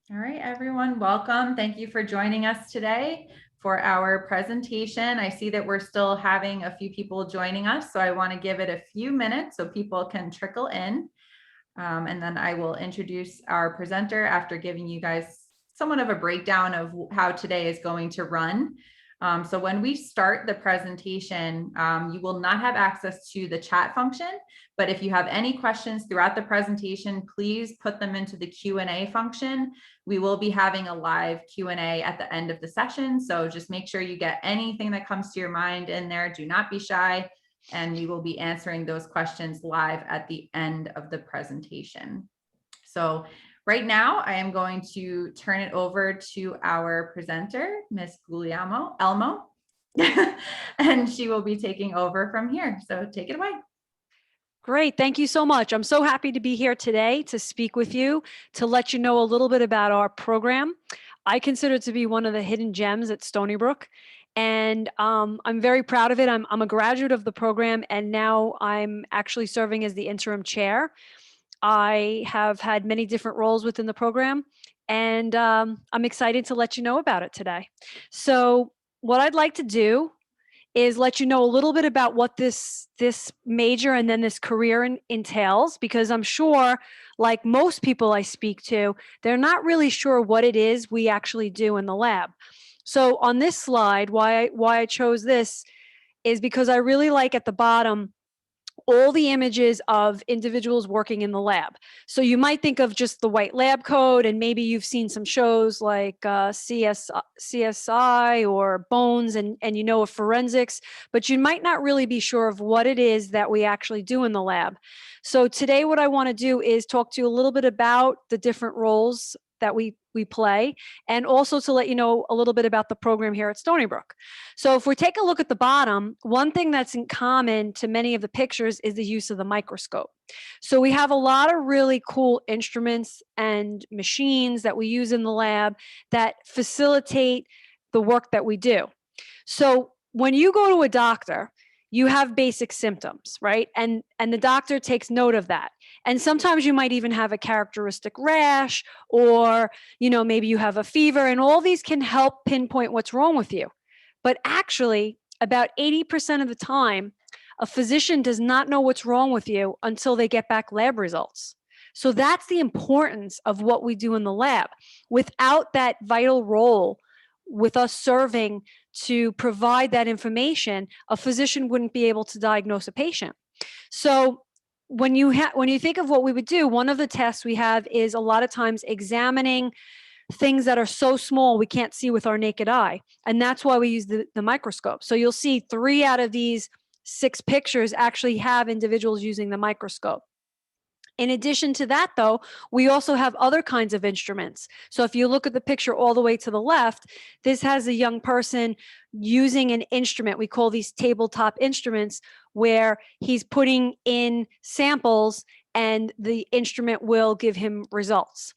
All right, everyone, welcome. Thank you for joining us today for our presentation. I see that we're still having a few people joining us, so I want to give it a few minutes so people can trickle in. And then I will introduce our presenter after giving you guys somewhat of a breakdown of how today is going to run. So when we start the presentation, you will not have access to the chat function, but if you have any questions throughout the presentation, please put them into the Q&A function. We will be having a live Q&A at the end of the session, so just make sure you get anything that comes to your mind in there. Do not be shy, and we will be answering those questions live at the end of the presentation. So right now, I am going to turn it over to our presenter, Ms. Guglielmo Elmo, and she will be taking over from here. So take it away. Great. Thank you so much. I'm so happy to be here today to speak with you, to let you know a little bit about our program. I consider it to be one of the hidden gems at Stony Brook, and I'm very proud of it. I'm a graduate of the program, and now I'm actually serving as the interim chair. I have had many different roles within the program, and I'm excited to let you know about it today. So what I'd like to do is let you know a little bit about what this major and then this career entails, because I'm sure, like most people I speak to, they're not really sure what it is we actually do in the lab. So on this slide, why I chose this is because I really like at the bottom all the images of individuals working in the lab. So you might think of just the white lab coat, and maybe you've seen some shows like CSI or Bones, and you know of forensics, but you might not really be sure of what it is that we actually do in the lab. So today what I want to do is talk to you a little bit about the different roles that we play, and also to let you know a little bit about the program here at Stony Brook. So if we take a look at the bottom, one thing that's in common to many of the pictures is the use of the microscope. So we have a lot of really cool instruments and machines that we use in the lab that facilitate the work that we do. So when you go to a doctor, you have basic symptoms, right? And the doctor takes note of that. And sometimes you might even have a characteristic rash, or maybe you have a fever, and all these can help pinpoint what's wrong with you. But actually, about 80% of the time, a physician does not know what's wrong with you until they get back lab results. So that's the importance of what we do in the lab. Without that vital role with us serving to provide that information, a physician wouldn't be able to diagnose a patient. So when you think of what we would do, one of the tests we have is a lot of times examining things that are so small we can't see with our naked eye. And that's why we use the microscope. So you'll see 3 out of these 6 pictures actually have individuals using the microscope. In addition to that, though, we also have other kinds of instruments. So if you look at the picture all the way to the left, this has a young person using an instrument. We call these tabletop instruments, where he's putting in samples and the instrument will give him results.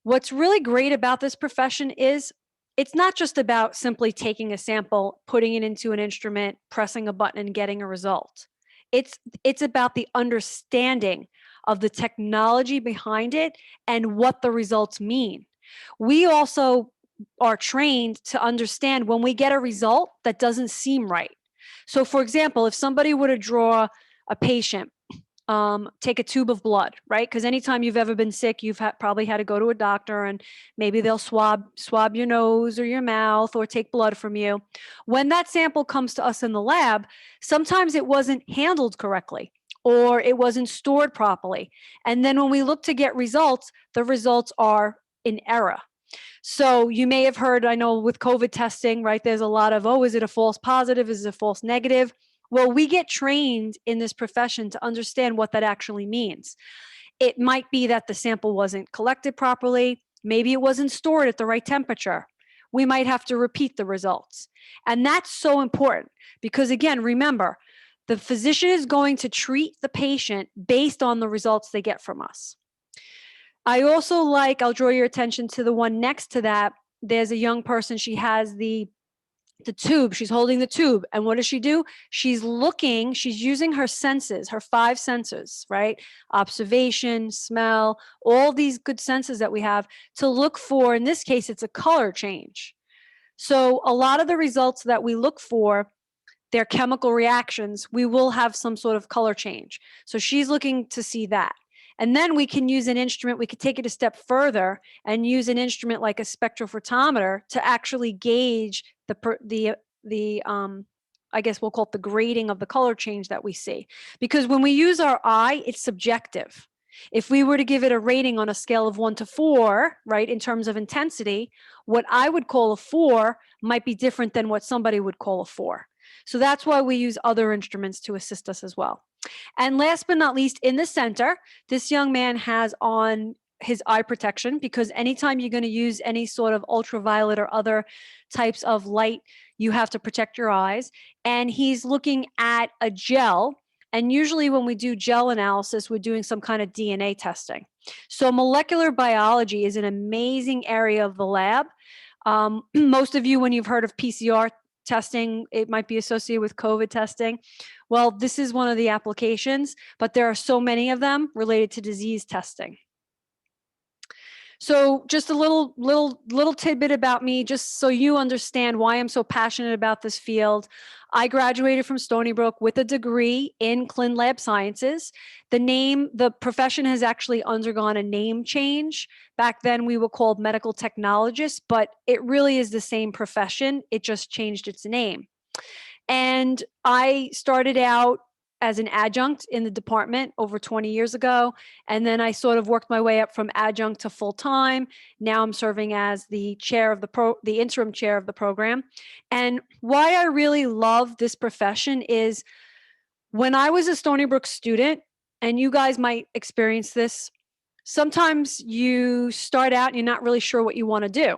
What's really great about this profession is it's not just about simply taking a sample, putting it into an instrument, pressing a button, and getting a result. It's about the understanding of the technology behind it and what the results mean. We also are trained to understand when we get a result that doesn't seem right. So for example, if somebody were to draw a patient, take a tube of blood, right? Because anytime you've ever been sick, you've probably had to go to a doctor, and maybe they'll swab your nose or your mouth or take blood from you. When that sample comes to us in the lab, sometimes it wasn't handled correctly, or it wasn't stored properly. And then when we look to get results, the results are in error. So you may have heard, I know with COVID testing, right, there's a lot of, is it a false positive? Is it a false negative? Well, we get trained in this profession to understand what that actually means. It might be that the sample wasn't collected properly. Maybe it wasn't stored at the right temperature. We might have to repeat the results. And that's so important because, again, remember, the physician is going to treat the patient based on the results they get from us. I'll draw your attention to the one next to that. There's a young person, she has the the tube. She's holding the tube. And what does she do? She's looking, she's using her senses, her 5 senses, right? Observation, smell, all these good senses that we have to look for. In this case, it's a color change. So a lot of the results that we look for, they're chemical reactions. We will have some sort of color change. So she's looking to see that. And then we can use an instrument, we could take it a step further and use an instrument like a spectrophotometer to actually gauge I guess we'll call it the grading of the color change that we see. Because when we use our eye, it's subjective. If we were to give it a rating on a scale of 1 to 4, right, in terms of intensity, what I would call a 4 might be different than what somebody would call a 4. So that's why we use other instruments to assist us as well. And last but not least, in the center, this young man has on his eye protection, because anytime you're going to use any sort of ultraviolet or other types of light, you have to protect your eyes. And he's looking at a gel. And usually when we do gel analysis, we're doing some kind of DNA testing. So molecular biology is an amazing area of the lab. Most of you, when you've heard of PCR testing, it might be associated with COVID testing. Well, this is one of the applications, but there are so many of them related to disease testing. So just a little tidbit about me, just so you understand why I'm so passionate about this field. I graduated from Stony Brook with a degree in Clin Lab Sciences. The profession has actually undergone a name change. Back then we were called medical technologists, but it really is the same profession. It just changed its name. And I started out as an adjunct in the department over 20 years ago. And then I sort of worked my way up from adjunct to full-time. Now I'm serving as the chair of the interim chair of the program. And why I really love this profession is when I was a Stony Brook student, and you guys might experience this, sometimes you start out and you're not really sure what you want to do.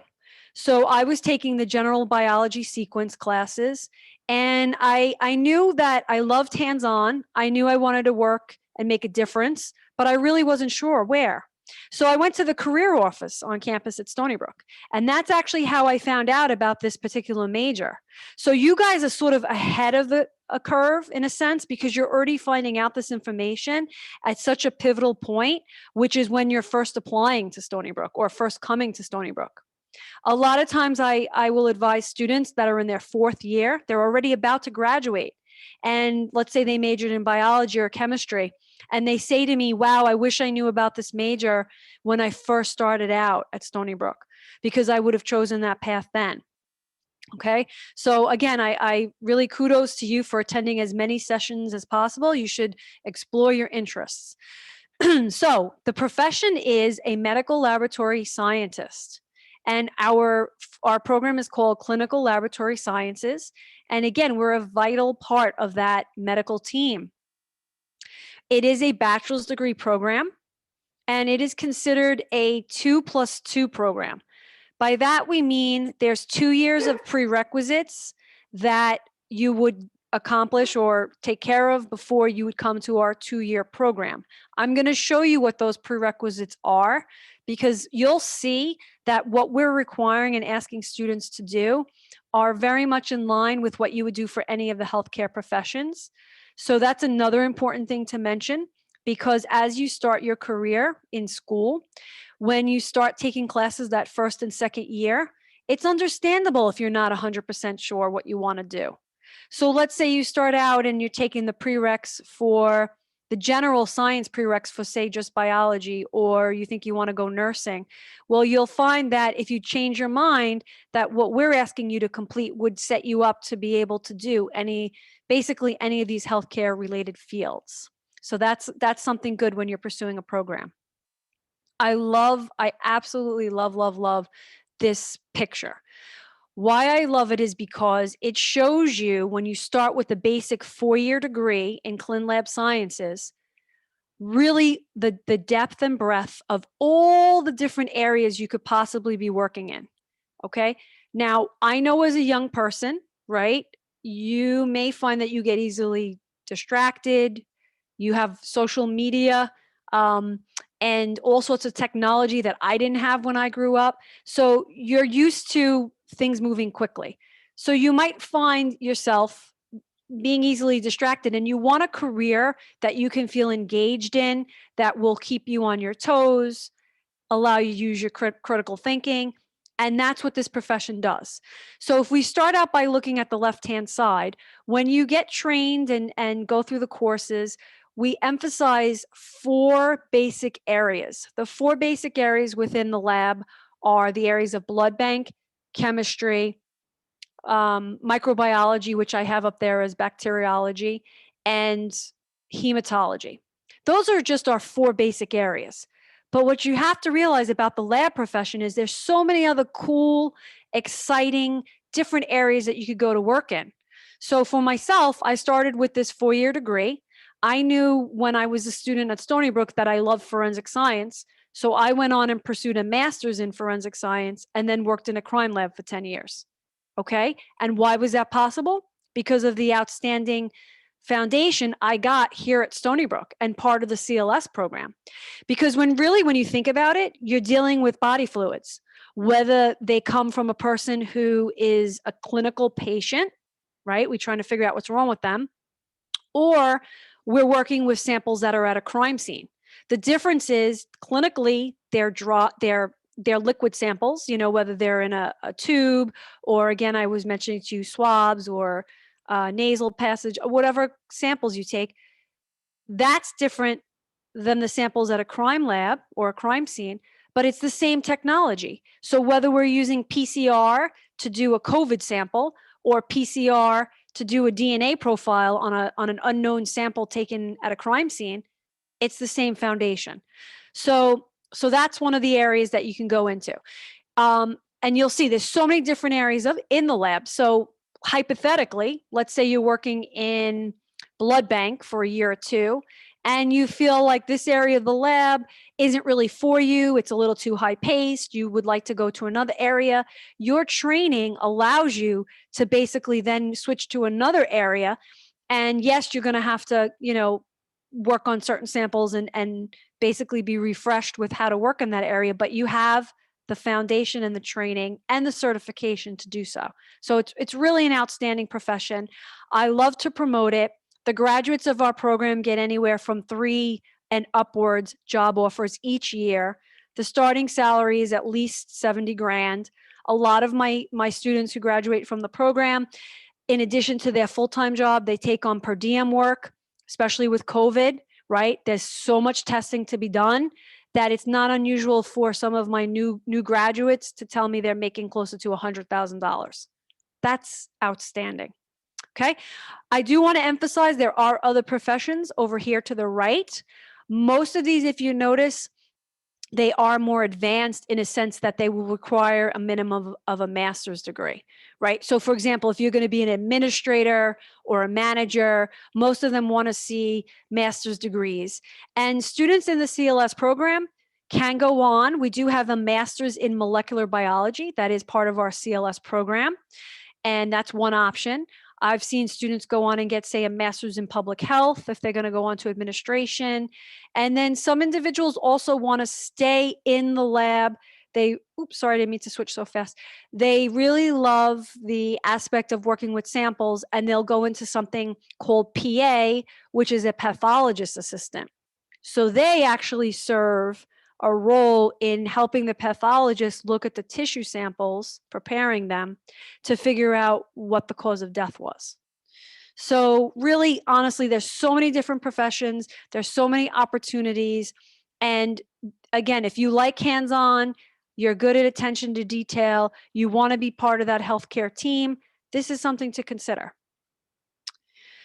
So I was taking the general biology sequence classes, and I knew that I loved hands-on. I knew I wanted to work and make a difference, but I really wasn't sure where. So I went to the career office on campus at Stony Brook, and that's actually how I found out about this particular major. So you guys are sort of ahead of a curve in a sense, because you're already finding out this information at such a pivotal point, which is when you're first applying to Stony Brook or first coming to Stony Brook. A lot of times I will advise students that are in their 4th year, they're already about to graduate. And let's say they majored in biology or chemistry, and they say to me, wow, I wish I knew about this major when I first started out at Stony Brook, because I would have chosen that path then. Okay. So again, I really kudos to you for attending as many sessions as possible. You should explore your interests. So the profession is a medical laboratory scientist. And our program is called Clinical Laboratory Sciences. And again, we're a vital part of that medical team. It is a bachelor's degree program, and it is considered a 2+2 program. By that, we mean there's 2 years of prerequisites that you would accomplish or take care of before you would come to our 2-year program. I'm going to show you what those prerequisites are, because you'll see that what we're requiring and asking students to do are very much in line with what you would do for any of the healthcare professions. So that's another important thing to mention, because as you start your career in school, when you start taking classes that 1st and 2nd year, it's understandable if you're not 100% sure what you want to do. So let's say you start out and you're taking the prereqs for the general science prereqs for, say, just biology, or you think you want to go nursing. Well, you'll find that if you change your mind, that what we're asking you to complete would set you up to be able to do basically any of these healthcare related fields. So that's something good when you're pursuing a program. I absolutely love this picture. Why I love it is because it shows you, when you start with the basic 4-year degree in Clin Lab Sciences, really the depth and breadth of all the different areas you could possibly be working in. Okay. Now, I know as a young person, right, you may find that you get easily distracted. You have social media, and all sorts of technology that I didn't have when I grew up. So you're used to things moving quickly. So you might find yourself being easily distracted, and you want a career that you can feel engaged in, that will keep you on your toes, allow you to use your critical thinking. And that's what this profession does. So if we start out by looking at the left-hand side, when you get trained and go through the courses, we emphasize 4 basic areas. The 4 basic areas within the lab are the areas of blood bank, chemistry, microbiology, which I have up there as bacteriology, and hematology. Those are just our 4 basic areas. But what you have to realize about the lab profession is there's so many other cool, exciting, different areas that you could go to work in. So for myself, I started with this 4-year degree. I knew when I was a student at Stony Brook that I loved forensic science. So I went on and pursued a master's in forensic science and then worked in a crime lab for 10 years. Okay. And why was that possible? Because of the outstanding foundation I got here at Stony Brook and part of the CLS program. Because when you think about it, you're dealing with body fluids, whether they come from a person who is a clinical patient, right? We're trying to figure out what's wrong with them, or we're working with samples that are at a crime scene. The difference is clinically, they're liquid samples, whether they're in a tube, or again, I was mentioning to you swabs or nasal passage, or whatever samples you take. That's different than the samples at a crime lab or a crime scene, but it's the same technology. So whether we're using PCR to do a COVID sample or PCR to do a DNA profile on an unknown sample taken at a crime scene, it's the same foundation. So that's one of the areas that you can go into. And you'll see there's so many different areas in the lab. So hypothetically, let's say you're working in blood bank for a year or 2, and you feel like this area of the lab isn't really for you, it's a little too high paced, you would like to go to another area. Your training allows you to basically then switch to another area. And yes, you're going to have to, work on certain samples and basically be refreshed with how to work in that area, but you have the foundation and the training and the certification to do so. So it's really an outstanding profession. I love to promote it. The graduates of our program get anywhere from 3 and upwards job offers each year. The starting salary is at least 70 grand. A lot of my students who graduate from the program, in addition to their full-time job, they take on per diem work, especially with COVID, right? There's so much testing to be done that it's not unusual for some of my new graduates to tell me they're making closer to $100,000. That's outstanding. Okay. I do want to emphasize there are other professions over here to the right. Most of these, if you notice, they are more advanced in a sense that they will require a minimum of a master's degree, right? So for example, if you're going to be an administrator or a manager, most of them want to see master's degrees. And students in the CLS program can go on. We do have a master's in molecular biology. That is part of our CLS program. And that's one option. I've seen students go on and get, say, a master's in public health if they're going to go on to administration. And then some individuals also want to stay in the lab. Sorry, I didn't mean to switch so fast. They really love the aspect of working with samples, and they'll go into something called PA, which is a pathologist assistant. So they actually serve a role in helping the pathologist look at the tissue samples, preparing them to figure out what the cause of death was. So really, honestly, there's so many different professions. There's so many opportunities. And again, if you like hands-on, you're good at attention to detail, you want to be part of that healthcare team, this is something to consider.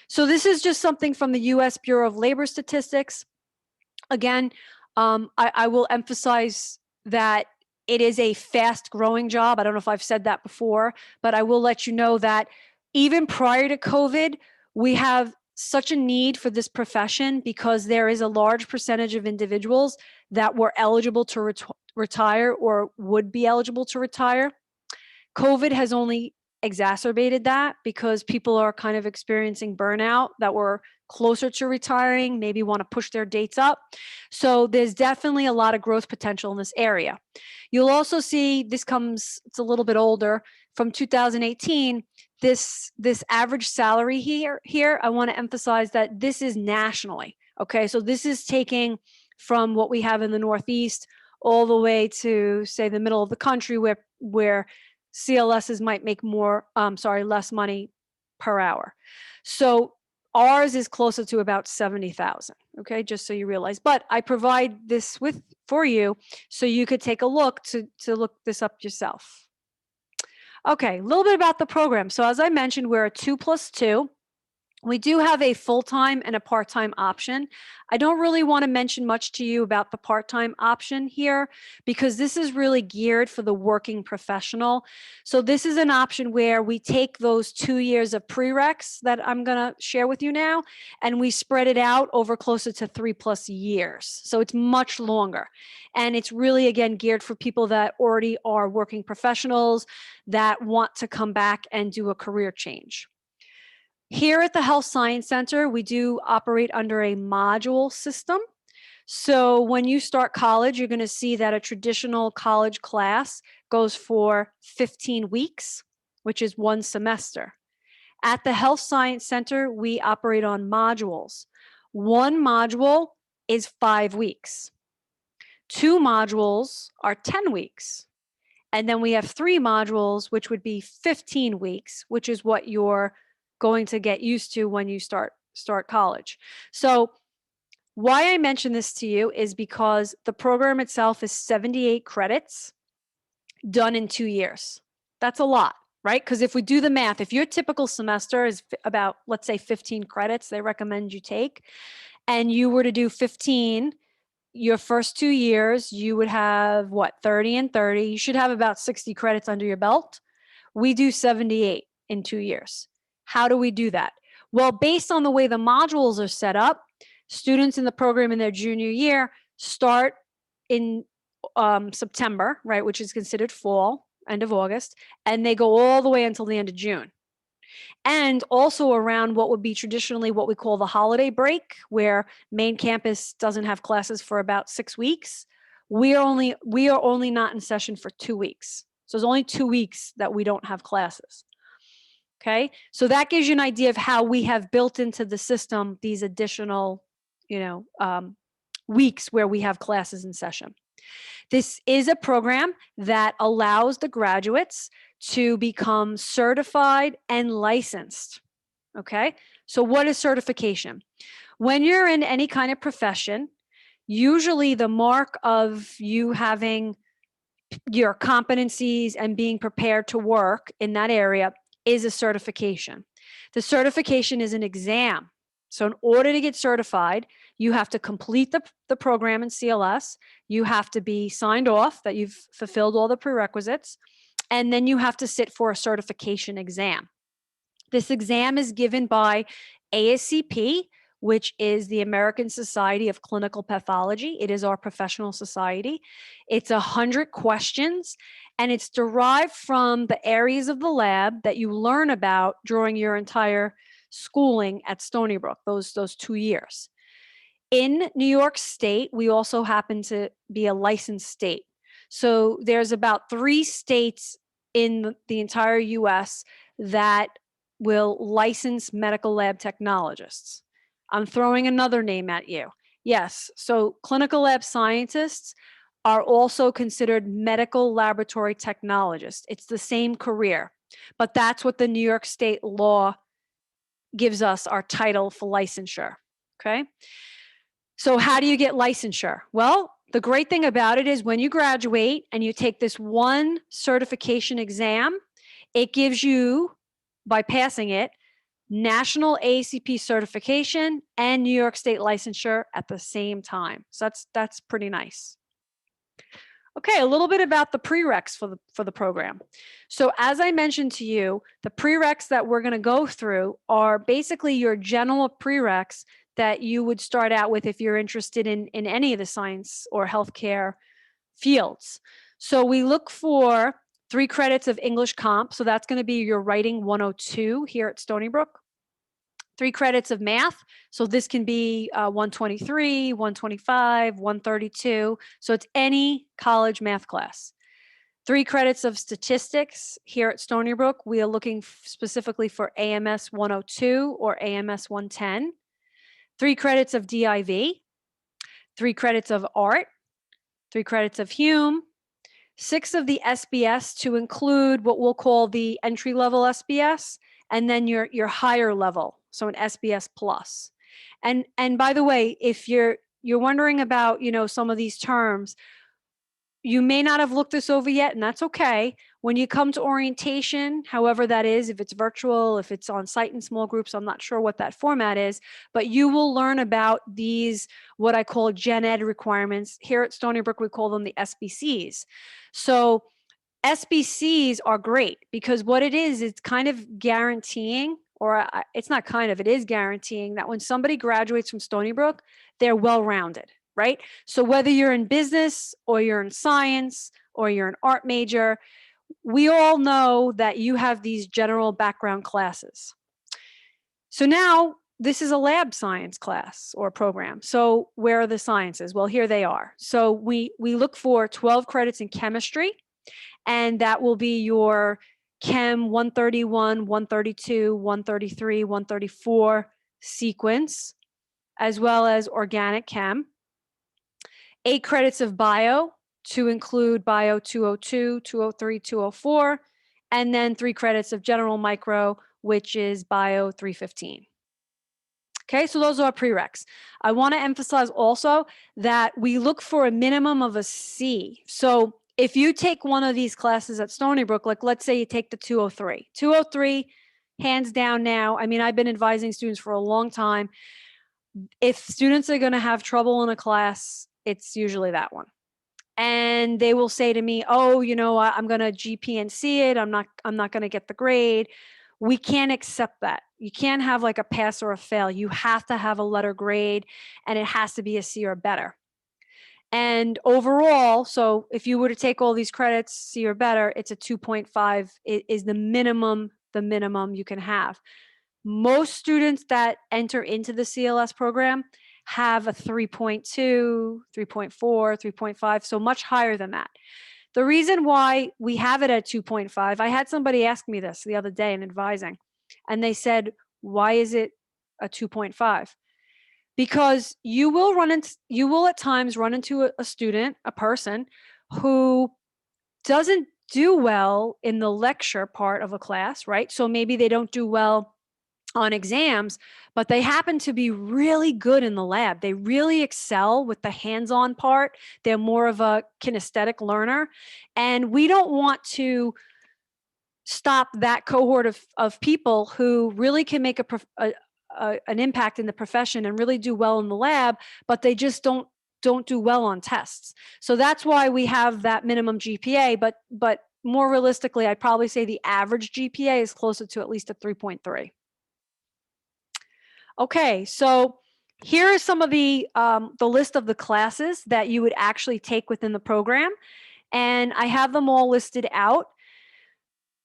So this is just something from the U.S. Bureau of Labor Statistics. Again, I will emphasize that it is a fast growing job. I don't know if I've said that before, but I will let you know that even prior to COVID, we have such a need for this profession because there is a large percentage of individuals that were eligible to retire or would be eligible to retire. COVID has only exacerbated that because people are kind of experiencing burnout that were closer to retiring, maybe want to push their dates up. So there's definitely a lot of growth potential in this area. You'll also see it's a little bit older. from 2018, this average salary here, I want to emphasize that this is nationally. Okay, so this is taking from what we have in the Northeast all the way to, say, the middle of the country, where CLSs might make less money per hour. So ours is closer to about 70,000. Okay, just so you realize. But I provide this for you so you could take a look to look this up yourself. Okay, a little bit about the program. So as I mentioned, we're a 2+2. We do have a full-time and a part-time option. I don't really want to mention much to you about the part-time option here because this is really geared for the working professional. So this is an option where we take those 2 years of prereqs that I'm going to share with you now, and we spread it out over closer to 3+ years. So it's much longer. And it's really, again, geared for people that already are working professionals that want to come back and do a career change. Here at the Health Science Center, we do operate under a module system. So when you start college, you're going to see that a traditional college class goes for 15 weeks, which is 1 semester. At the Health Science Center, we operate on modules. 1 module is 5 weeks. 2 modules are 10 weeks. And then we have 3 modules, which would be 15 weeks, which is what you're going to get used to when you start college. So why I mention this to you is because the program itself is 78 credits done in 2 years. That's a lot, right? Because if we do the math, if your typical semester is about, let's say, 15 credits they recommend you take, and you were to do 15 your first 2 years, you would have what, 30 and 30. You should have about 60 credits under your belt. We do 78 in 2 years. How do we do that? Well, based on the way the modules are set up, students in the program in their junior year start in September, right, which is considered fall, end of August, and they go all the way until the end of June. And also around what would be traditionally what we call the holiday break, where main campus doesn't have classes for about 6 weeks. We are only not in session for 2 weeks. So there's only 2 weeks that we don't have classes. Okay, so that gives you an idea of how we have built into the system these additional, weeks where we have classes in session. This is a program that allows the graduates to become certified and licensed. Okay, so what is certification? When you're in any kind of profession, usually the mark of you having your competencies and being prepared to work in that area is a certification. The certification is an exam. So in order to get certified, you have to complete the program in CLS. You have to be signed off that you've fulfilled all the prerequisites. And then you have to sit for a certification exam. This exam is given by ASCP, which is the American Society of Clinical Pathology. It is our professional society. It's 100 questions, and it's derived from the areas of the lab that you learn about during your entire schooling at Stony Brook, those 2 years. In New York State, we also happen to be a licensed state. So there's about 3 states in the entire US that will license medical lab technologists. I'm throwing another name at you. Yes, so clinical lab scientists are also considered medical laboratory technologists. It's the same career, but that's what the New York State law gives us our title for licensure, okay? So how do you get licensure? Well, the great thing about it is when you graduate and you take this one certification exam, it gives you, by passing it, national ACP certification and New York State licensure at the same time. So that's pretty nice. Okay, a little bit about the prereqs for the program. So as I mentioned to you, the prereqs that we're going to go through are basically your general prereqs that you would start out with if you're interested in any of the science or healthcare fields. So we look for 3 credits of English Comp. So that's going to be your Writing 102 here at Stony Brook. 3 credits of math. So this can be 123, 125, 132. So it's any college math class. 3 credits of statistics. Here at Stony Brook, we are looking specifically for AMS 102 or AMS 110. 3 credits of DIV, 3 credits of art, 3 credits of Hume, 6 of the SBS to include what we'll call the entry level SBS, and then your higher level, so an SBS plus. And by the way, if you're wondering about, some of these terms, you may not have looked this over yet, and that's okay. When you come to orientation, however that is, if it's virtual, if it's on site in small groups, I'm not sure what that format is, but you will learn about these, what I call gen ed requirements. Here at Stony Brook, we call them the SBCs. So SBCs are great because what it is, it's kind of guaranteeing, or it's not kind of, it is guaranteeing that when somebody graduates from Stony Brook, they're well-rounded, right? So whether you're in business or you're in science or you're an art major, we all know that you have these general background classes. So now this is a lab science class or program. So where are the sciences? Well, here they are. So we look for 12 credits in chemistry, and that will be your Chem 131, 132, 133, 134 sequence, as well as organic chem. 8 credits of bio to include bio 202, 203, 204, and then 3 credits of general micro, which is bio 315. Okay, so those are prereqs. I want to emphasize also that we look for a minimum of a C. So if you take one of these classes at Stony Brook, like let's say you take the 203. 203, hands down now, I mean, I've been advising students for a long time. If students are going to have trouble in a class, it's usually that one. And they will say to me, oh, I'm going to GPNC it. I'm not going to get the grade. We can't accept that. You can't have like a pass or a fail. You have to have a letter grade, and it has to be a C or better. And overall, so if you were to take all these credits, C or better, it's a 2.5. It is the minimum you can have. Most students that enter into the CLS program have a 3.2, 3.4, 3.5, so much higher than that. The reason why we have it at 2.5, I had somebody ask me this the other day in advising, and they said, why is it a 2.5? Because you will at times run into a student, a person who doesn't do well in the lecture part of a class, right? So maybe they don't do well on exams, but they happen to be really good in the lab. They really excel with the hands-on part. They're more of a kinesthetic learner. And we don't want to stop that cohort of people who really can make an impact in the profession and really do well in the lab, but they just don't do well on tests. So that's why we have that minimum GPA, but more realistically, I'd probably say the average GPA is closer to at least a 3.3. Okay, so here is some of the list of the classes that you would actually take within the program, and I have them all listed out.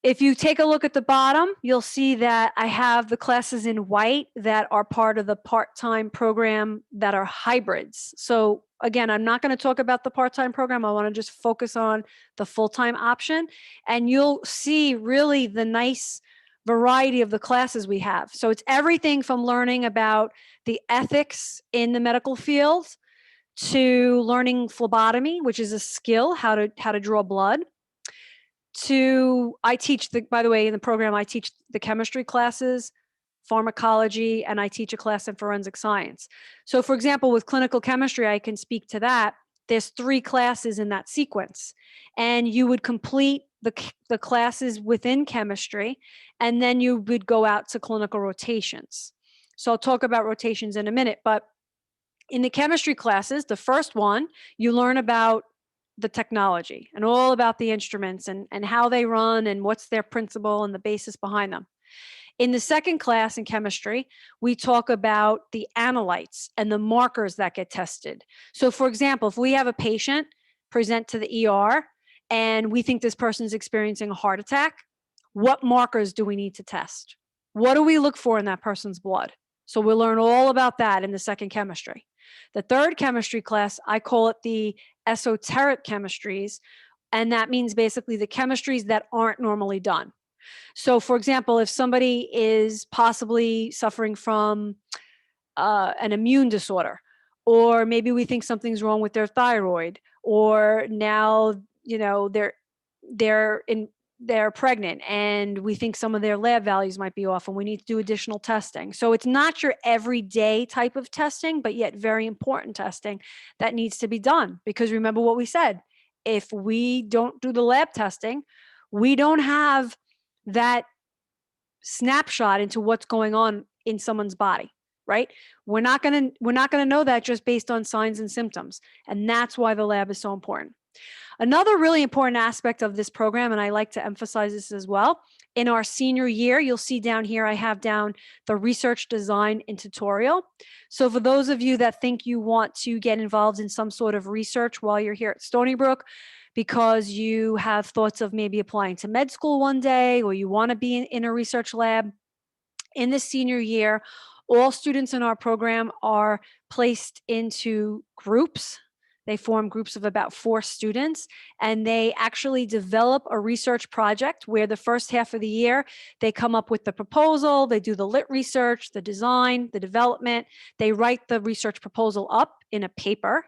If you take a look at the bottom, you'll see that I have the classes in white that are part of the part-time program that are hybrids. So again, I'm not going to talk about the part-time program. I want to just focus on the full-time option, and you'll see really the nice variety of the classes we have. So it's everything from learning about the ethics in the medical field to learning phlebotomy, which is a skill, how to draw blood, to by the way, in the program, I teach the chemistry classes, pharmacology, and I teach a class in forensic science. So for example, with clinical chemistry, I can speak to that. There's 3 classes in that sequence, and you would complete the classes within chemistry, and then you would go out to clinical rotations. So I'll talk about rotations in a minute, but in the chemistry classes, the first one, you learn about the technology and all about the instruments and how they run and what's their principle and the basis behind them. In the second class in chemistry, we talk about the analytes and the markers that get tested. So for example, if we have a patient present to the ER and we think this person's experiencing a heart attack, what markers do we need to test? What do we look for in that person's blood? So we'll learn all about that in the second chemistry. The third chemistry class, I call it the esoteric chemistries, And that means basically the chemistries that aren't normally done. So for example, if somebody is possibly suffering from an immune disorder, or maybe we think something's wrong with their thyroid, or now, you know, they're pregnant and we think some of their lab values might be off and we need to do additional testing. So it's not your everyday type of testing, but yet very important testing that needs to be done. Because remember what we said, if we don't do the lab testing, we don't have that snapshot into what's going on in someone's body, right? We're not going to know that just based on signs and symptoms. And that's why the lab is so important. Another really important aspect of this program, and I like to emphasize this as well, in our senior year, you'll see down here, I have down the research design and tutorial. So for those of you that think you want to get involved in some sort of research while you're here at Stony Brook, because you have thoughts of maybe applying to med school one day, or you want to be in a research lab, in the senior year, all students in our program are placed into groups. They form groups of about 4 students, and they actually develop a research project where the first half of the year, they come up with the proposal, they do the lit research, the design, the development, they write the research proposal up in a paper.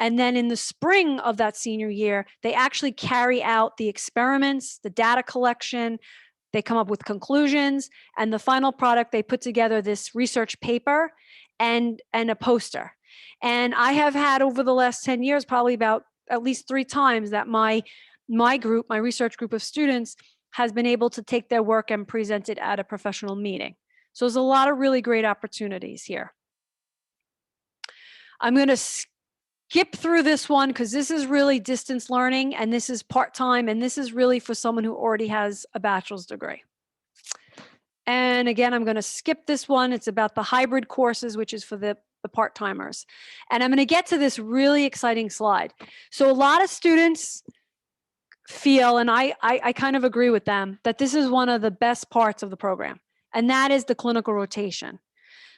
And then in the spring of that senior year, they actually carry out the experiments, the data collection, they come up with conclusions, and the final product, they put together this research paper and a poster. And I have had over the last 10 years, probably about at least 3 times that my group, my research group of students, has been able to take their work and present it at a professional meeting. So there's a lot of really great opportunities here. I'm going to skip through this one because this is really distance learning and this is part-time and this is really for someone who already has a bachelor's degree. And again, I'm going to skip this one. It's about the hybrid courses, which is for the part-timers. And I'm going to get to this really exciting slide. So a lot of students feel, and I kind of agree with them, that this is one of the best parts of the program, and that is the clinical rotation.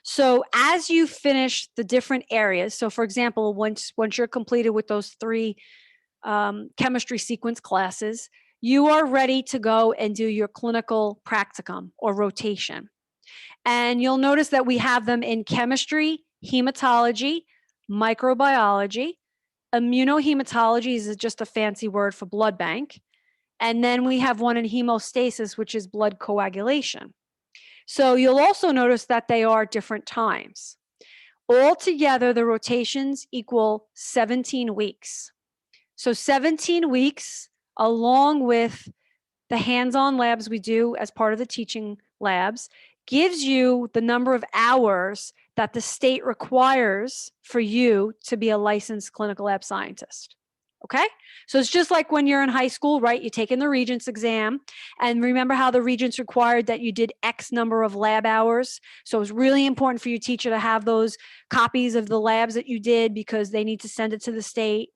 So as you finish the different areas, so for example, once you're completed with those 3 chemistry sequence classes, you are ready to go and do your clinical practicum or rotation. And you'll notice that we have them in chemistry, hematology, microbiology. Immunohematology is just a fancy word for blood bank. And then we have one in hemostasis, which is blood coagulation. So you'll also notice that they are different times. Altogether, the rotations equal 17 weeks. So 17 weeks, along with the hands-on labs we do as part of the teaching labs, gives you the number of hours that the state requires for you to be a licensed clinical lab scientist. Okay? So it's just like when you're in high school, right? You take in the Regents exam, and remember how the Regents required that you did X number of lab hours. So it's really important for your teacher to have those copies of the labs that you did because they need to send it to the state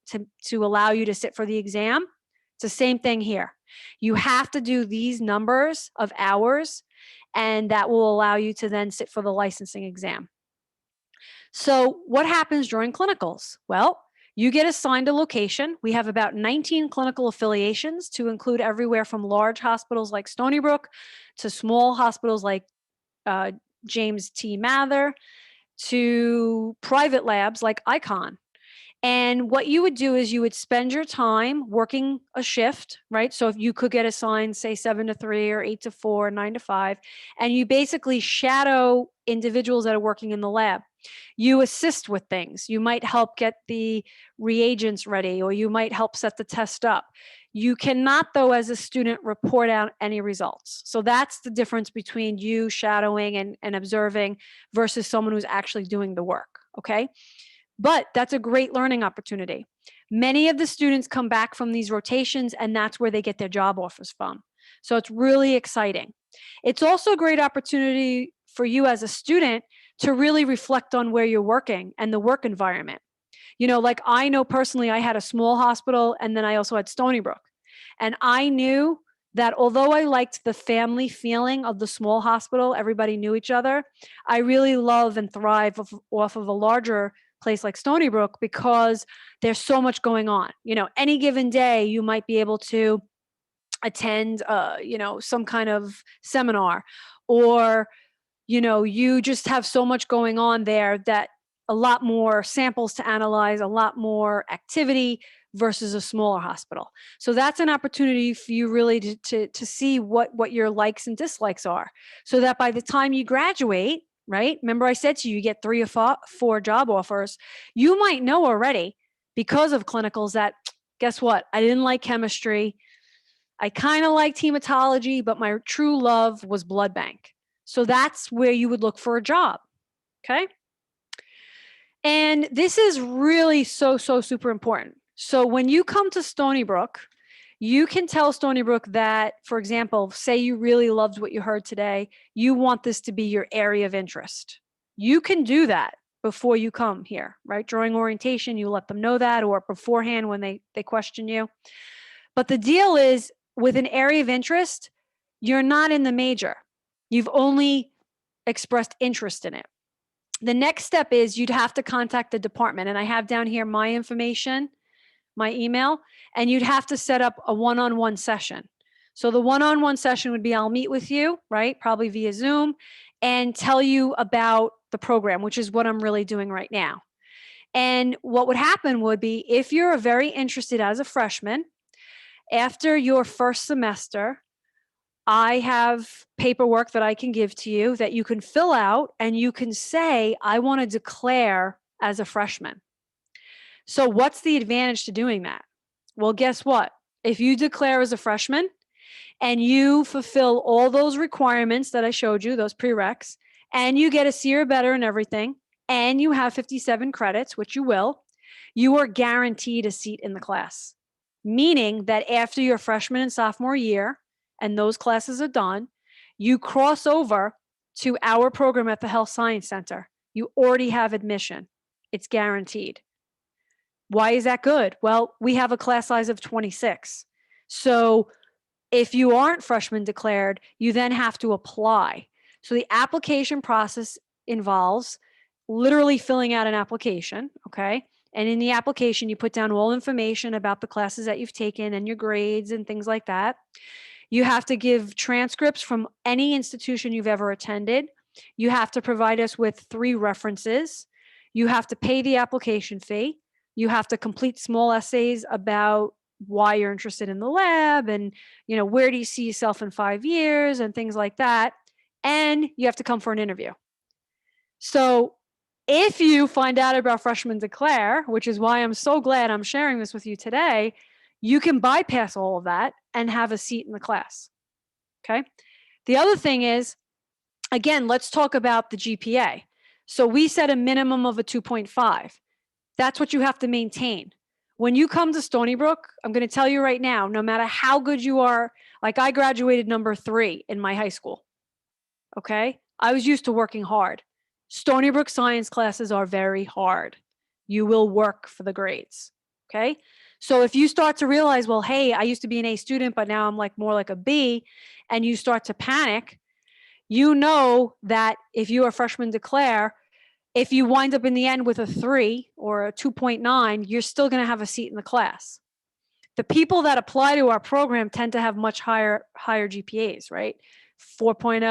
to allow you to sit for the exam. It's the same thing here. You have to do these numbers of hours, and that will allow you to then sit for the licensing exam. So what happens during clinicals? Well, you get assigned a location. We have about 19 clinical affiliations to include everywhere from large hospitals like Stony Brook to small hospitals like James T. Mather to private labs like Icon. And what you would do is you would spend your time working a shift, right? So if you could get assigned, say 7 to 3 or 8 to 4, 9 to 5, and you basically shadow individuals that are working in the lab. You assist with things. You might help get the reagents ready, or you might help set the test up. You cannot, though, as a student, report out any results. So that's the difference between you shadowing and observing versus someone who's actually doing the work, okay? But that's a great learning opportunity. Many of the students come back from these rotations, and that's where they get their job offers from. So it's really exciting. It's also a great opportunity for you as a student to really reflect on where you're working and the work environment. You know, like I know personally, I had a small hospital, and then I also had Stony Brook. And I knew that although I liked the family feeling of the small hospital, everybody knew each other, I really love and thrive off of a larger place like Stony Brook because there's so much going on. Any given day you might be able to attend, some kind of seminar, or you just have so much going on there that a lot more samples to analyze, a lot more activity versus a smaller hospital. So that's an opportunity for you really to see what your likes and dislikes are, so that by the time you graduate, right? Remember I said to you, you get 3 or 4 job offers. You might know already because of clinicals that, guess what? I didn't like chemistry. I kind of liked hematology, but my true love was blood bank. So that's where you would look for a job. Okay. And this is really so super important. So when you come to Stony Brook, you can tell Stony Brook that, for example, say you really loved what you heard today, you want this to be your area of interest. You can do that before you come here, right? During orientation, you let them know that, or beforehand when they question you. But the deal is, with an area of interest, you're not in the major. You've only expressed interest in it. The next step is you'd have to contact the department. And I have down here my information, my email, and you'd have to set up a one-on-one session. So the one-on-one session would be, I'll meet with you, right? Probably via Zoom, and tell you about the program, which is what I'm really doing right now. And what would happen would be, if you're very interested as a freshman, after your first semester, I have paperwork that I can give to you that you can fill out, and you can say, I want to declare as a freshman. So what's the advantage to doing that? Well, guess what? If you declare as a freshman and you fulfill all those requirements that I showed you, those prereqs, and you get a C or better in everything, and you have 57 credits, which you will, you are guaranteed a seat in the class. Meaning that after your freshman and sophomore year, and those classes are done, you cross over to our program at the Health Science Center. You already have admission. It's guaranteed. Why is that good? Well, we have a class size of 26. So if you aren't freshman declared, you then have to apply. So the application process involves literally filling out an application, okay? And in the application, you put down all information about the classes that you've taken and your grades and things like that. You have to give transcripts from any institution you've ever attended. You have to provide us with 3 references. You have to pay the application fee. You have to complete small essays about why you're interested in the lab and, where do you see yourself in 5 years and things like that. And you have to come for an interview. So if you find out about Freshman Declare, which is why I'm so glad I'm sharing this with you today, you can bypass all of that and have a seat in the class. Okay. The other thing is, again, let's talk about the GPA. So we set a minimum of a 2.5. That's what you have to maintain. When you come to Stony Brook, I'm going to tell you right now, no matter how good you are, like I graduated number 3 in my high school. Okay. I was used to working hard. Stony Brook science classes are very hard. You will work for the grades. Okay. So if you start to realize, well, hey, I used to be an A student, but now I'm more like a B, and you start to panic, you know that if you are freshman declare, if you wind up in the end with a 3 or a 2.9, you're still going to have a seat in the class. The people that apply to our program tend to have much higher GPAs, right? 4.0,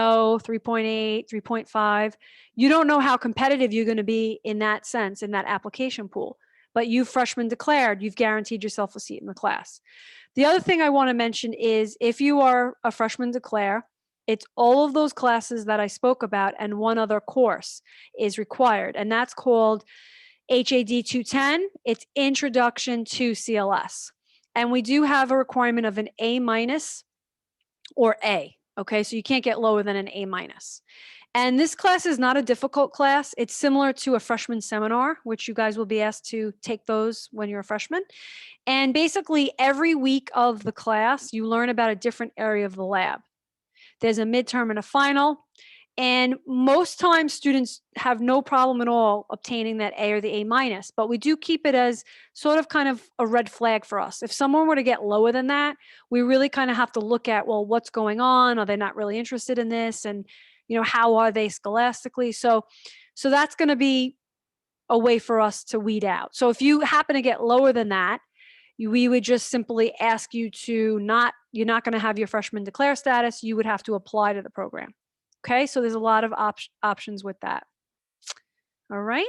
3.8, 3.5. You don't know how competitive you're going to be in that sense, in that application pool. But you freshman declared, you've guaranteed yourself a seat in the class. The other thing I want to mention is, if you are a freshman declare, it's all of those classes that I spoke about, and one other course is required, and that's called HAD 210. It's Introduction to CLS. And we do have a requirement of an A- or A. Okay, so you can't get lower than an A-. And this class is not a difficult class. It's similar to a freshman seminar, which you guys will be asked to take those when you're a freshman. And basically every week of the class, you learn about a different area of the lab. There's a midterm and a final. And most times students have no problem at all obtaining that A or the A-, but we do keep it as sort of kind of a red flag for us. If someone were to get lower than that, we really kind of have to look at, well, what's going on? Are they not really interested in this? And, how are they scholastically? So that's going to be a way for us to weed out. So if you happen to get lower than that, we would just simply ask you to you're not going to have your freshman declare status. You would have to apply to the program. Okay, so there's a lot of options with that. All right.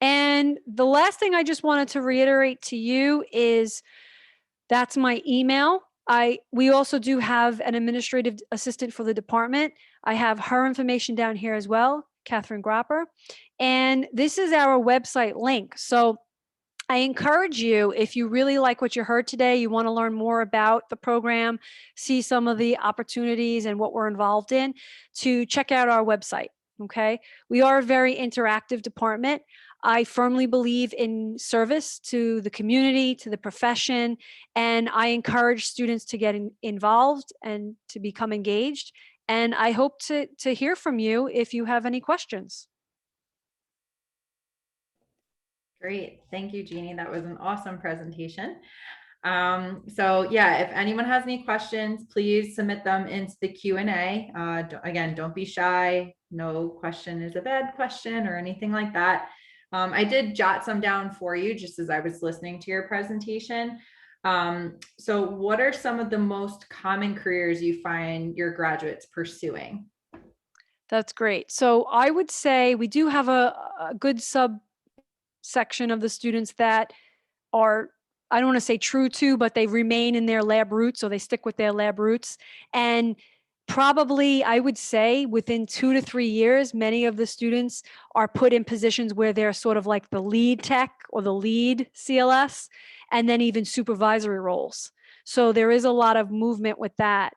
And the last thing I just wanted to reiterate to you is that's my email. We also do have an administrative assistant for the department. I have her information down here as well, Catherine Gropper. And this is our website link. So I encourage you, if you really like what you heard today, you want to learn more about the program, see some of the opportunities and what we're involved in, to check out our website. Okay. We are a very interactive department. I firmly believe in service to the community, to the profession, and I encourage students to get involved and to become engaged. And I hope to hear from you if you have any questions. Great. Thank you, Jeannie. That was an awesome presentation. So yeah, if anyone has any questions, please submit them into the Q&A. Again, don't be shy. No question is a bad question or anything like that. I did jot some down for you just as I was listening to your presentation. So what are some of the most common careers you find your graduates pursuing? That's great. So I would say we do have a good subsection of the students that are, I don't want to say true to, but they remain in their lab roots, so they stick with their lab roots. And probably, I would say within 2 to 3 years, many of the students are put in positions where they're sort of like the lead tech or the lead CLS, and then even supervisory roles. So there is a lot of movement with that.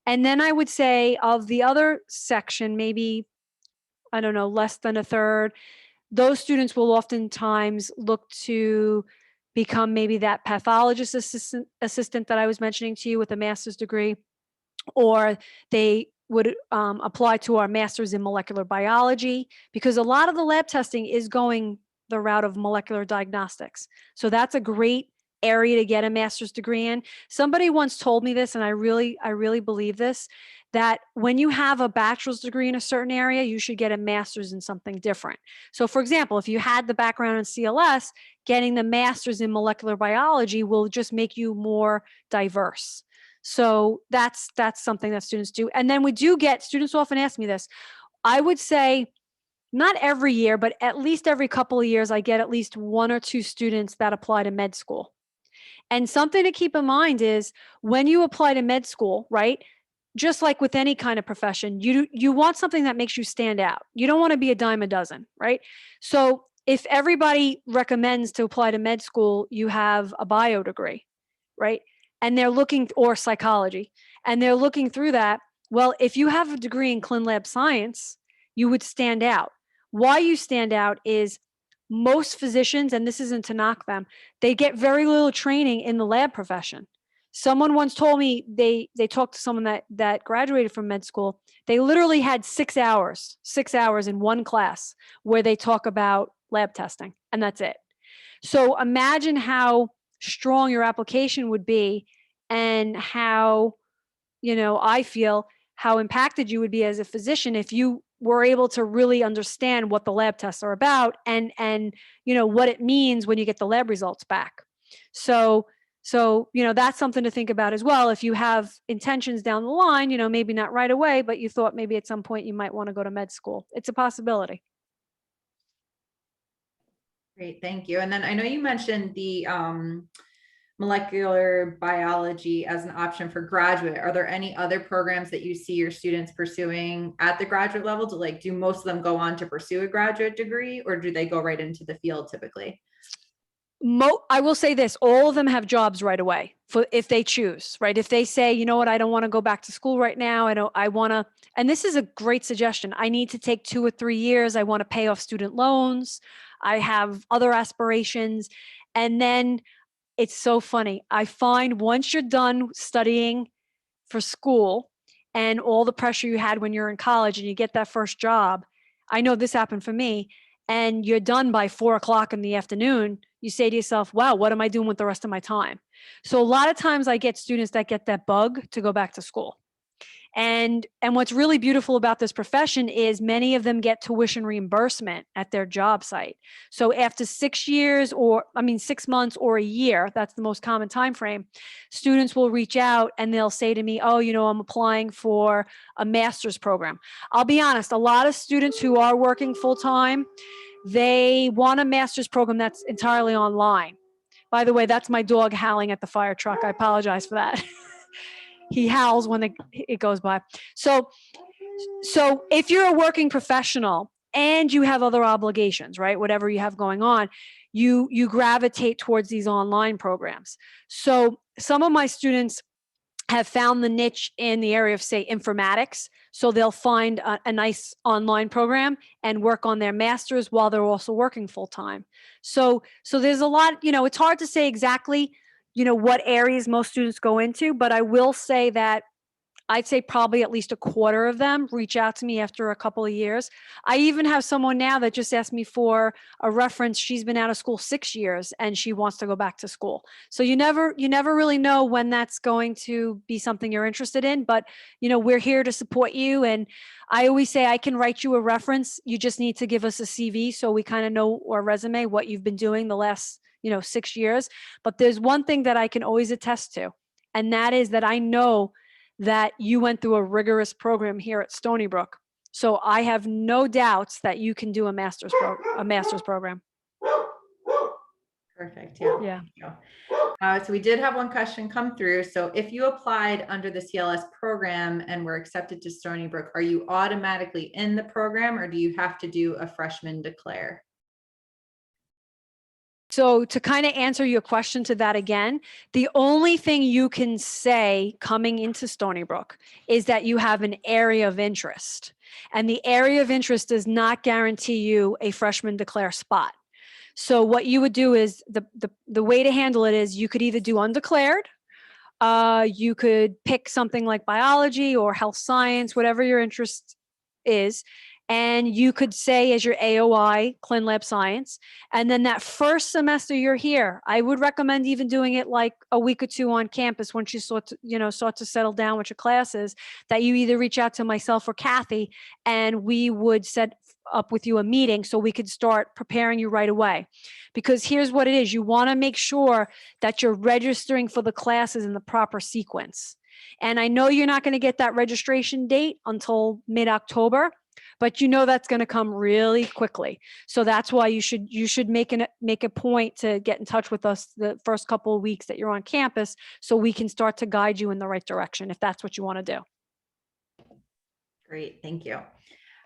And then I would say of the other section, maybe, I don't know, less than a third, those students will oftentimes look to become maybe that pathologist assistant that I was mentioning to you with a master's degree, or they would apply to our master's in molecular biology, because a lot of the lab testing is going the route of molecular diagnostics. So that's a great area to get a master's degree in. Somebody once told me this, and I really believe this, that when you have a bachelor's degree in a certain area, you should get a master's in something different. So for example, if you had the background in CLS, getting the master's in molecular biology will just make you more diverse. So that's something that students do. And then we do get, students often ask me this, I would say not every year, but at least every couple of years, I get at least 1 or 2 students that apply to med school. And something to keep in mind is when you apply to med school, right? Just like with any kind of profession, you want something that makes you stand out. You don't want to be a dime a dozen, right? So if everybody recommends to apply to med school, you have a bio degree, right? And they're looking, or psychology, and they're looking through that. Well, if you have a degree in clin lab science, you would stand out. Why you stand out is most physicians, and this isn't to knock them, they get very little training in the lab profession. Someone once told me they talked to someone that graduated from med school. They literally had 6 hours in one class where they talk about lab testing, and that's it. So imagine how strong your application would be, and how, I feel how impacted you would be as a physician if you were able to really understand what the lab tests are about, and what it means when you get the lab results back. So that's something to think about as well. If you have intentions down the line, maybe not right away, but you thought maybe at some point you might want to go to med school. It's a possibility. Great, thank you. And then I know you mentioned the molecular biology as an option for graduate. Are there any other programs that you see your students pursuing at the graduate level? Do most of them go on to pursue a graduate degree, or do they go right into the field typically? I will say this, all of them have jobs right away if they choose, right? If they say, you know what, I don't want to go back to school right now. I want to, and this is a great suggestion. I need to take 2 or 3 years. I want to pay off student loans. I have other aspirations. And then it's so funny. I find once you're done studying for school and all the pressure you had when you're in college and you get that first job, I know this happened for me, and you're done by 4 o'clock in the afternoon, you say to yourself, wow, what am I doing with the rest of my time? So a lot of times I get students that get that bug to go back to school. And what's really beautiful about this profession is many of them get tuition reimbursement at their job site. So after 6 years, or 6 months or a year, that's the most common time frame, students will reach out and they'll say to me, oh, I'm applying for a master's program. I'll be honest, a lot of students who are working full time, they want a master's program that's entirely online. By the way, that's my dog howling at the fire truck. I apologize for that. He howls when it goes by. So if you're a working professional and you have other obligations, right, whatever you have going on, you gravitate towards these online programs. So some of my students have found the niche in the area of, say, informatics. So they'll find a nice online program and work on their master's while they're also working full time. So there's a lot, it's hard to say exactly, what areas most students go into, but I will say that I'd say probably at least a quarter of them reach out to me after a couple of years. I even have someone now that just asked me for a reference. She's been out of school 6 years and she wants to go back to school. So you never really know when that's going to be something you're interested in, but we're here to support you. And I always say I can write you a reference. You just need to give us a CV so we kind of know, or resume, what you've been doing the last 6 years. But there's one thing that I can always attest to, and that is that I know that you went through a rigorous program here at Stony Brook. So I have no doubts that you can do a master's program. Perfect. Yeah. Yeah. Thank you. So we did have one question come through. So if you applied under the CLS program and were accepted to Stony Brook, are you automatically in the program, or do you have to do a freshman declare? So to kind of answer your question to that again, the only thing you can say coming into Stony Brook is that you have an area of interest. And the area of interest does not guarantee you a freshman declare spot. So what you would do is, the way to handle it is you could either do undeclared, you could pick something like biology or health science, whatever your interest is. And you could say as your AOI, Clin Lab Science. And then that first semester you're here, I would recommend even doing it like a week or two on campus once you start to settle down with your classes, that you either reach out to myself or Kathy, and we would set up with you a meeting so we could start preparing you right away. Because here's what it is. You want to make sure that you're registering for the classes in the proper sequence. And I know you're not going to get that registration date until mid-October, but that's going to come really quickly. So that's why you should make a point to get in touch with us the first couple of weeks that you're on campus, so we can start to guide you in the right direction if that's what you want to do. Great, thank you.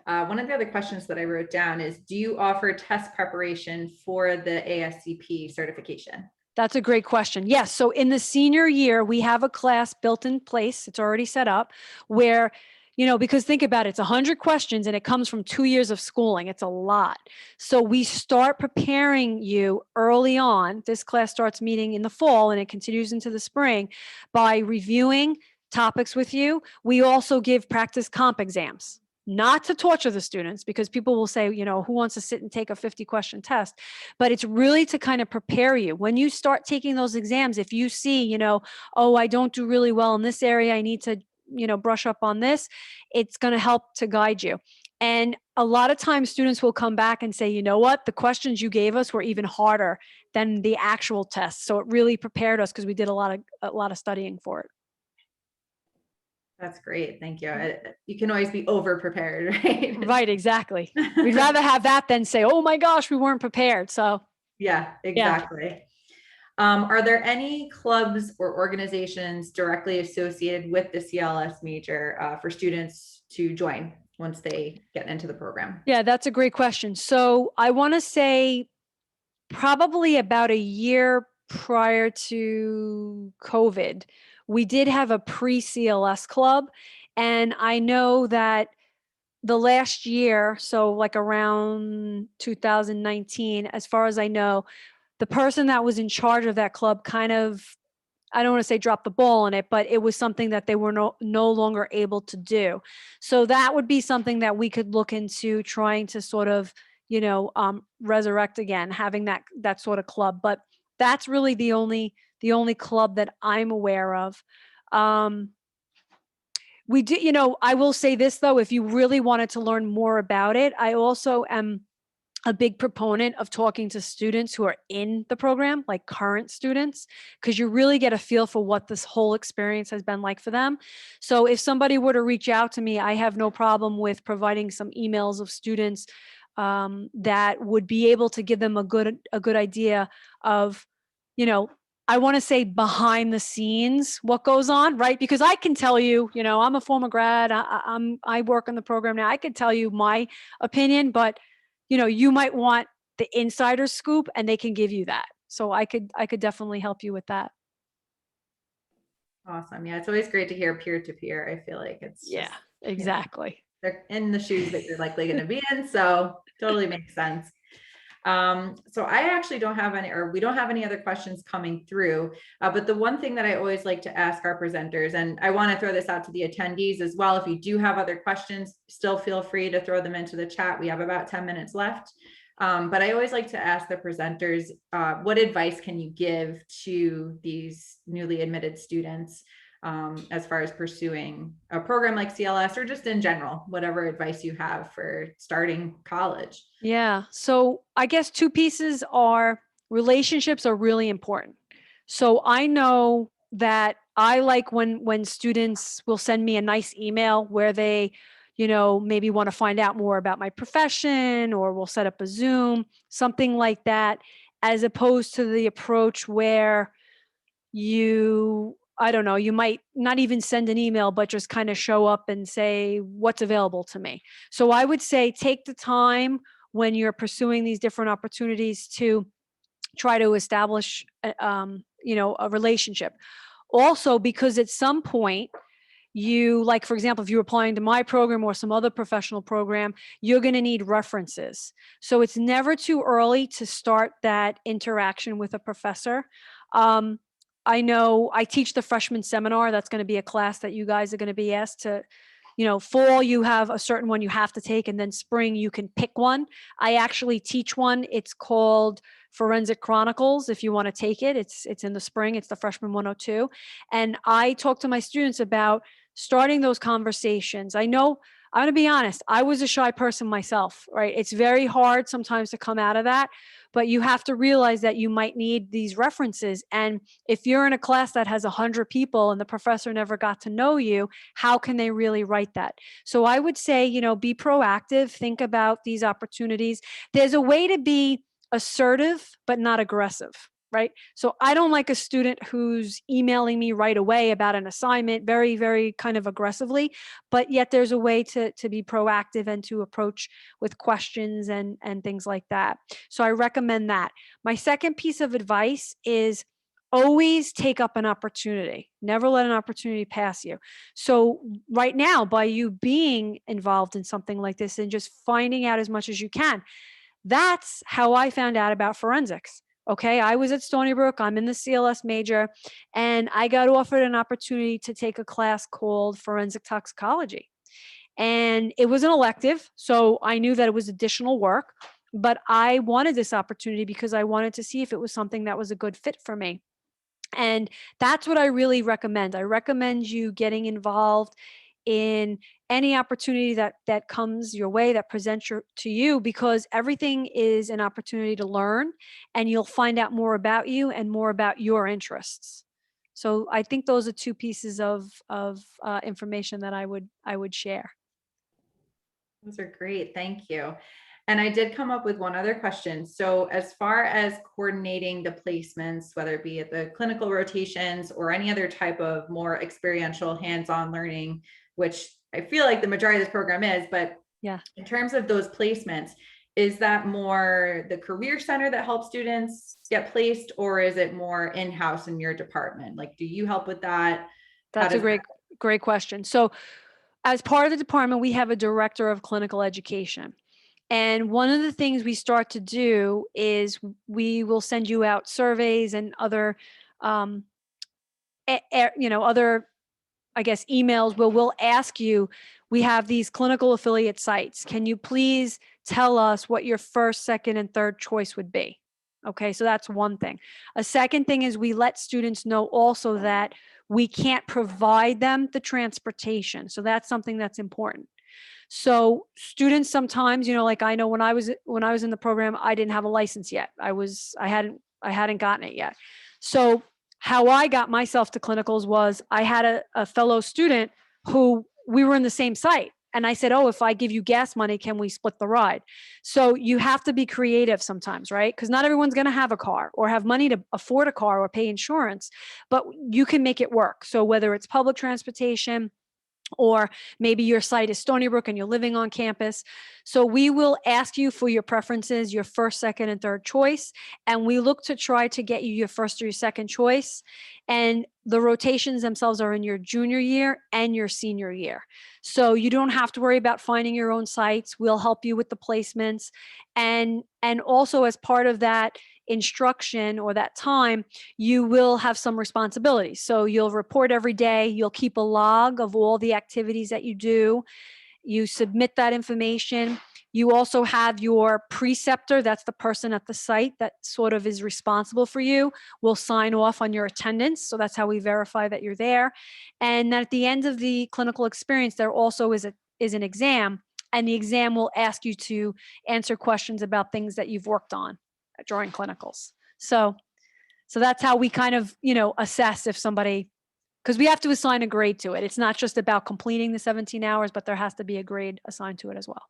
One of the other questions that I wrote down is, do you offer test preparation for the ASCP certification? That's a great question. Yes. So in the senior year, we have a class built in place. It's already set up where, because think about it, it's 100 questions and it comes from 2 years of schooling. It's a lot. So we start preparing you early on. This class starts meeting in the fall and it continues into the spring by reviewing topics with you. We also give practice comp exams. Not to torture the students, because people will say, who wants to sit and take a 50-question test? But it's really to kind of prepare you. When you start taking those exams, if you see, oh, I don't do really well in this area, I need to, brush up on this, it's going to help to guide you. And a lot of times students will come back and say, you know what, the questions you gave us were even harder than the actual test. So it really prepared us because we did a lot of studying for it. That's great. Thank you. You can always be over prepared, right? Right, exactly. We'd rather have that than say, oh my gosh, we weren't prepared. So yeah, exactly. Yeah. Are there any clubs or organizations directly associated with the CLS major for students to join once they get into the program? Yeah, that's a great question. So I want to say probably about a year prior to COVID, we did have a pre-CLS club. And I know that the last year, so like around 2019, as far as I know, the person that was in charge of that club kind of, I don't want to say dropped the ball on it, but it was something that they were no longer able to do. So that would be something that we could look into trying to sort of, resurrect again, having that sort of club. But that's really the only club that I'm aware of. We do, I will say this though, if you really wanted to learn more about it, I also am a big proponent of talking to students who are in the program, like current students, because you really get a feel for what this whole experience has been like for them. So if somebody were to reach out to me, I have no problem with providing some emails of students that would be able to give them a good idea of, you know, I want to say behind the scenes, what goes on, right? Because I can tell you, I'm a former grad, I work in the program now. I could tell you my opinion, but you might want the insider scoop and they can give you that. So I could definitely help you with that. Awesome. Yeah, it's always great to hear peer to peer. I feel like it's Yeah, just, exactly. they're in the shoes that you're likely going to be in. So totally makes sense. So I actually don't have any, or we don't have any other questions coming through. But the one thing that I always like to ask our presenters, and I want to throw this out to the attendees as well. If you do have other questions, still feel free to throw them into the chat. We have about 10 minutes left. But I always like to ask the presenters, what advice can you give to these newly admitted students as far as pursuing a program like CLS, or just in general, whatever advice you have for starting college? Yeah. So I guess two pieces are relationships are really important. So I know that I like when students will send me a nice email where they, maybe want to find out more about my profession, or we'll set up a Zoom, something like that, as opposed to the approach where I don't know, you might not even send an email, but just kind of show up and say what's available to me. So I would say take the time when you're pursuing these different opportunities to try to establish, a relationship. Also, because at some point, like, for example, if you're applying to my program or some other professional program, you're going to need references. So it's never too early to start that interaction with a professor. Um, I know I teach the freshman seminar. That's going to be a class that you guys are going to be asked to, fall, you have a certain one you have to take, and then spring, you can pick one. I actually teach one. It's called Forensic Chronicles. If you want to take it, it's in the spring. It's the freshman 102. And I talk to my students about starting those conversations. I know, I'm going to be honest, I was a shy person myself, right? It's very hard sometimes to come out of that, but you have to realize that you might need these references. And if you're in a class that has 100 people and the professor never got to know you, how can they really write that? So I would say, be proactive, think about these opportunities. There's a way to be assertive, but not aggressive. Right. So I don't like a student who's emailing me right away about an assignment very, very kind of aggressively, but yet there's a way to be proactive and to approach with questions and things like that. So I recommend that. My second piece of advice is always take up an opportunity. Never let an opportunity pass you. So right now, by you being involved in something like this and just finding out as much as you can, that's how I found out about forensics. Okay, I was at Stony Brook, I'm in the CLS major, and I got offered an opportunity to take a class called forensic toxicology. And it was an elective, so I knew that it was additional work, but I wanted this opportunity because I wanted to see if it was something that was a good fit for me. And that's what I really recommend. I recommend you getting involved in any opportunity that comes your way, that presents to you, because everything is an opportunity to learn, and you'll find out more about you and more about your interests. So I think those are two pieces of information that I would share. Those are great. Thank you. And I did come up with one other question. So as far as coordinating the placements, whether it be at the clinical rotations or any other type of more experiential hands-on learning, which I feel like the majority of this program is, but Yeah. in terms of those placements, is that more the career center that helps students get placed, or is it more in-house in your department? Like, do you help with that? How That's a does great question. So as part of the department, we have a director of clinical education. And one of the things we start to do is we will send you out surveys and other, um, other, I guess, emails where we'll ask you, we have these clinical affiliate sites. Can you please tell us what your first, second, and third choice would be? Okay, so that's one thing. A second thing is we let students know also that we can't provide them the transportation. So that's something that's important. So students sometimes, like I know when I was in the program, I didn't have a license yet. I hadn't gotten it yet. So how I got myself to clinicals was I had a fellow student who we were in the same site. And I said, oh, if I give you gas money, can we split the ride? So you have to be creative sometimes, right? Because not everyone's going to have a car or have money to afford a car or pay insurance, but you can make it work. So whether it's public transportation, or maybe your site is Stony Brook and you're living on campus. So we will ask you for your preferences, your first, second, and third choice. And we look to try to get you your first or your second choice. And the rotations themselves are in your junior year and your senior year. So you don't have to worry about finding your own sites. We'll help you with the placements. And also as part of that instruction or that time, you will have some responsibilities. So you'll report every day, you'll keep a log of all the activities that you do, you submit that information. You also have your preceptor, that's the person at the site that sort of is responsible for you, will sign off on your attendance. So that's how we verify that you're there. And then at the end of the clinical experience, there also is an exam, and the exam will ask you to answer questions about things that you've worked on during clinicals. So that's how we kind of, assess if somebody, because we have to assign a grade to it. It's not just about completing the 17 hours, but there has to be a grade assigned to it as well.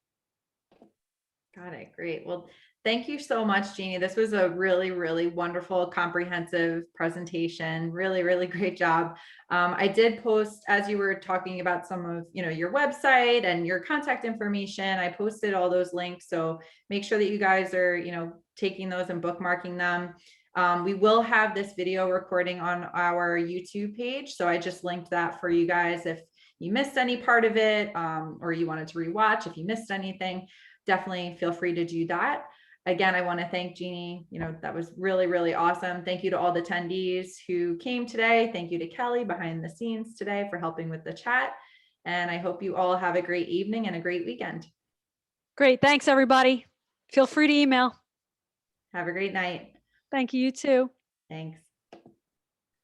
Got it. Great. Well, thank you so much, Jeannie. This was a really, really wonderful, comprehensive presentation. Really, really great job. I did post, as you were talking about some of, your website and your contact information, I posted all those links. So make sure that you guys are, taking those and bookmarking them. We will have this video recording on our YouTube page. So I just linked that for you guys. If you missed any part of it, or you wanted to rewatch, if you missed anything, definitely feel free to do that. Again, I want to thank Jeannie. That was really, really awesome. Thank you to all the attendees who came today. Thank you to Kelly behind the scenes today for helping with the chat. And I hope you all have a great evening and a great weekend. Great. Thanks, everybody. Feel free to email. Have a great night. Thank you. You too. Thanks.